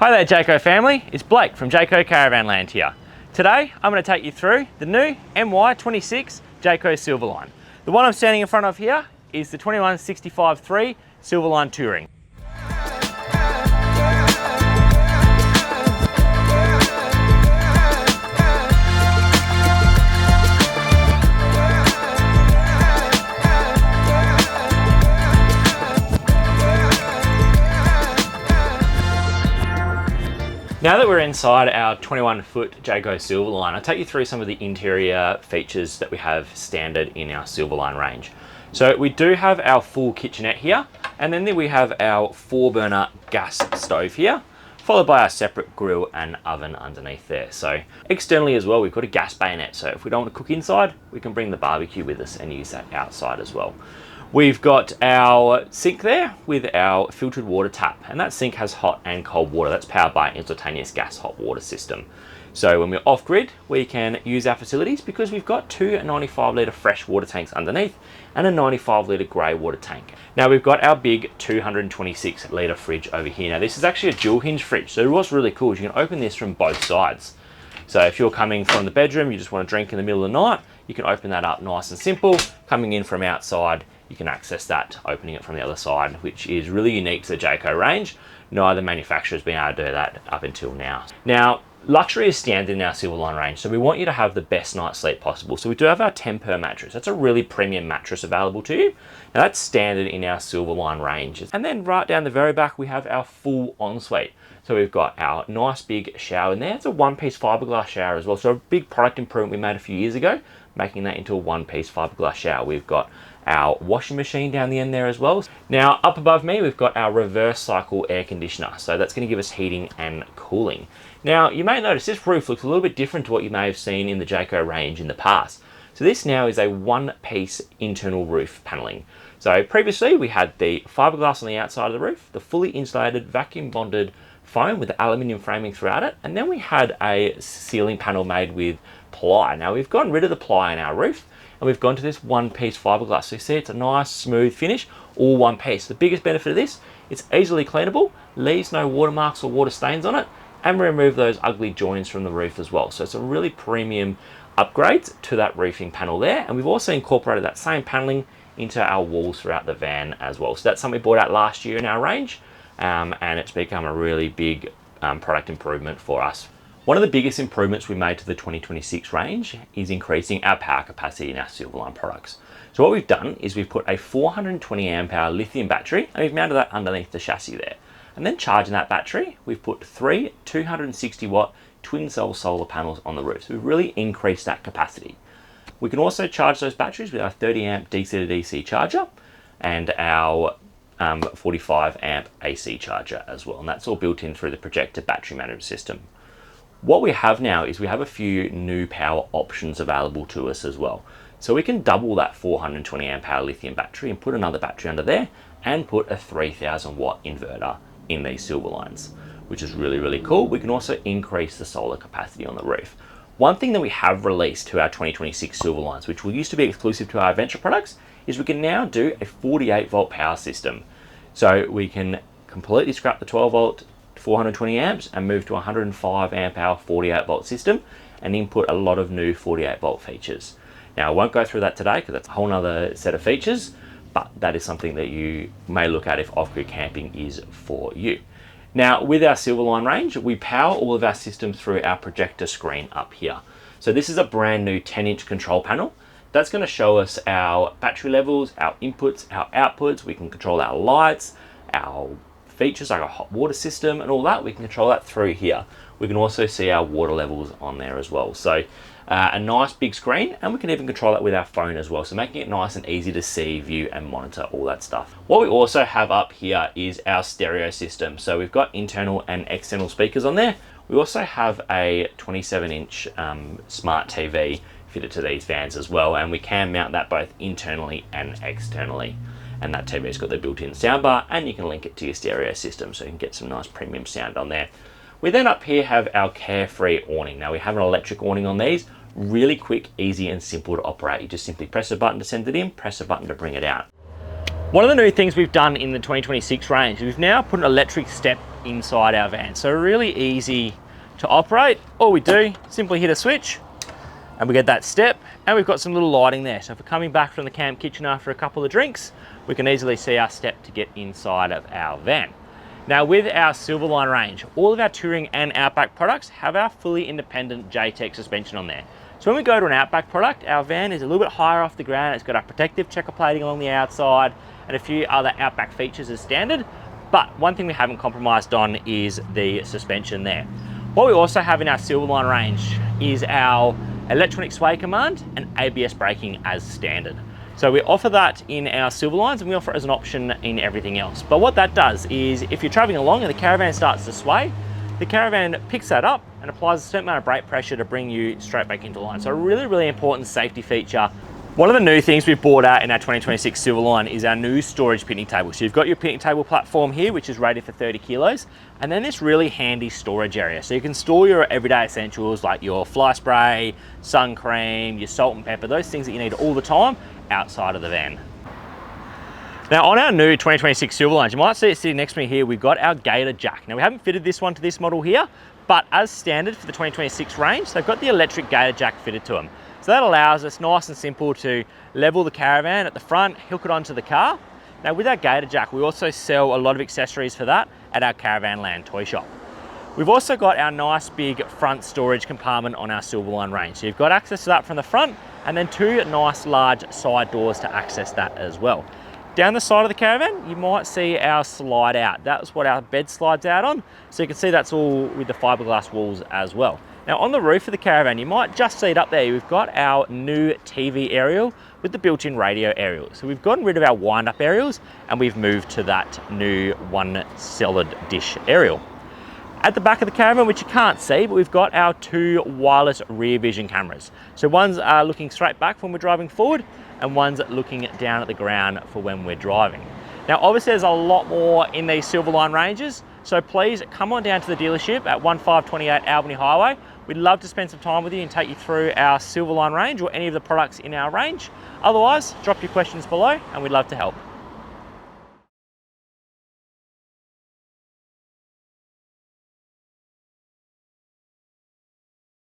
Hi there Jayco family, it's Blake from Jayco Caravanland here. Today I'm going to take you through the new MY26 Jayco Silverline. The one I'm standing in front of here is the 21.65-3 Silverline Touring. Now that we're inside our 21-foot Jayco Silverline, I'll take you through some of the interior features that we have standard in our Silverline range. So we do have our full kitchenette here, and then we have our 4-burner gas stove here, followed by our separate grill and oven underneath there. So externally as well, we've got a gas bayonet, so if we don't want to cook inside, we can bring the barbecue with us and use that outside as well. We've got our sink there with our filtered water tap, and that sink has hot and cold water. That's powered by an instantaneous gas hot water system. So when we're off grid, we can use our facilities because we've got two 95-litre fresh water tanks underneath and a 95-litre grey water tank. Now we've got our big 226-litre fridge over here. Now this is actually a dual hinge fridge, so what's really cool is you can open this from both sides. So if you're coming from the bedroom, you just want to drink in the middle of the night, you can open that up nice and simple. Coming in from outside, you can access that, opening it from the other side, which is really unique to the Jayco range. Neither manufacturer has been able to do that up until now. Now, luxury is standard in our Silverline range, so we want you to have the best night's sleep possible. So we do have our Temper mattress. That's a really premium mattress available to you. Now that's standard in our Silverline range. And then right down the very back, we have our full ensuite. So we've got our nice big shower in there. It's a one-piece fiberglass shower as well. So a big product improvement we made a few years ago, making that into a one-piece fiberglass shower. We've got our washing machine down the end there as well. Now up above me, we've got our reverse cycle air conditioner. So that's going to give us heating and cooling. Now you may notice this roof looks a little bit different to what you may have seen in the Jayco range in the past. So this now is a one-piece internal roof paneling. So previously we had the fiberglass on the outside of the roof, the fully insulated vacuum bonded foam with the aluminium framing throughout it, and then we had a ceiling panel made with ply. Now we've gotten rid of the ply in our roof and we've gone to this one-piece fiberglass. So you see it's a nice smooth finish, all one piece. The biggest benefit of this, it's easily cleanable, leaves no watermarks or water stains on it, and we remove those ugly joins from the roof as well. So it's a really premium upgrade to that roofing panel there. And we've also incorporated that same paneling into our walls throughout the van as well. So that's something we bought out last year in our range, and it's become a really big product improvement for us. One of the biggest improvements we made to the 2026 range is increasing our power capacity in our Silverline products. So what we've done is we've put a 420 amp hour lithium battery and we've mounted that underneath the chassis there. And then charging that battery, we've put 3 260 watt twin cell solar panels on the roof. So we've really increased that capacity. We can also charge those batteries with our 30 amp DC to DC charger and our 45 amp AC charger as well. And that's all built in through the projector battery management system. What we have now is we have a few new power options available to us as well. So we can double that 420 amp hour lithium battery and put another battery under there and put a 3000 watt inverter in these Silverlines, which is really, really cool. We can also increase the solar capacity on the roof. One thing that we have released to our 2026 Silverlines, which used to be exclusive to our Adventure products, is we can now do a 48 volt power system. So we can completely scrap the 12 volt 420 amps and move to 105 amp hour 48 volt system and input a lot of new 48 volt features. Now I won't go through that today because that's a whole nother set of features, but that is something that you may look at if off-grid camping is for you. Now with our Silverline range, we power all of our systems through our projector screen up here. So this is a brand new 10-inch control panel. That's going to show us our battery levels, our inputs, our outputs. We can control our lights, our features like a hot water system and all that. We can control that through here. We can also see our water levels on there as well. So a nice big screen, and we can even control that with our phone as well. So making it nice and easy to see, view and monitor all that stuff. What we also have up here is our stereo system. So we've got internal and external speakers on there. We also have a 27-inch smart TV fitted to these vans as well, and we can mount that both internally and externally. And that TV's got the built-in soundbar, and you can link it to your stereo system so you can get some nice premium sound on there. We then up here have our Carefree awning. Now we have an electric awning on these, really quick, easy and simple to operate. You just simply press a button to send it in, press a button to bring it out. One of the new things we've done in the 2026 range is we've now put an electric step inside our van. So really easy to operate. All we do, simply hit a switch and we get that step, and we've got some little lighting there. So if we're coming back from the camp kitchen after a couple of drinks, we can easily see our step to get inside of our van. Now with our Silverline range, all of our touring and Outback products have our fully independent Jayco suspension on there. So when we go to an Outback product, our van is a little bit higher off the ground. It's got our protective checker plating along the outside and a few other Outback features as standard. But one thing we haven't compromised on is the suspension there. What we also have in our Silverline range is our electronic sway command and ABS braking as standard. So we offer that in our Silverlines and we offer it as an option in everything else. But what that does is if you're traveling along and the caravan starts to sway, the caravan picks that up and applies a certain amount of brake pressure to bring you straight back into line. So a really, really important safety feature. One of the new things we've brought out in our 2026 Silverline is our new storage picnic table. So you've got your picnic table platform here, which is rated for 30 kilos, and then this really handy storage area. So you can store your everyday essentials like your fly spray, sun cream, your salt and pepper, those things that you need all the time outside of the van. Now on our new 2026 Silverlines, you might see it sitting next to me here, we've got our gator jack. Now we haven't fitted this one to this model here, but as standard for the 2026 range, they've got the electric gator jack fitted to them. So that allows us nice and simple to level the caravan at the front, hook it onto the car. Now with our gator jack, we also sell a lot of accessories for that at our Caravanland toy shop. We've also got our nice big front storage compartment on our Silverline range. So you've got access to that from the front and then two nice large side doors to access that as well. Down the side of the caravan, you might see our slide out. That's what our bed slides out on. So you can see that's all with the fiberglass walls as well. Now on the roof of the caravan, you might just see it up there. We've got our new TV aerial with the built-in radio aerial. So we've gotten rid of our wind-up aerials and we've moved to that new one solid dish aerial. At the back of the caravan, which you can't see, but we've got our two wireless rear vision cameras. So one's looking straight back when we're driving forward and one's looking down at the ground for when we're driving. Now obviously there's a lot more in these Silverline ranges, so please come on down to the dealership at 1528 Albany Highway. We'd love to spend some time with you and take you through our Silverline range or any of the products in our range. Otherwise, drop your questions below and we'd love to help.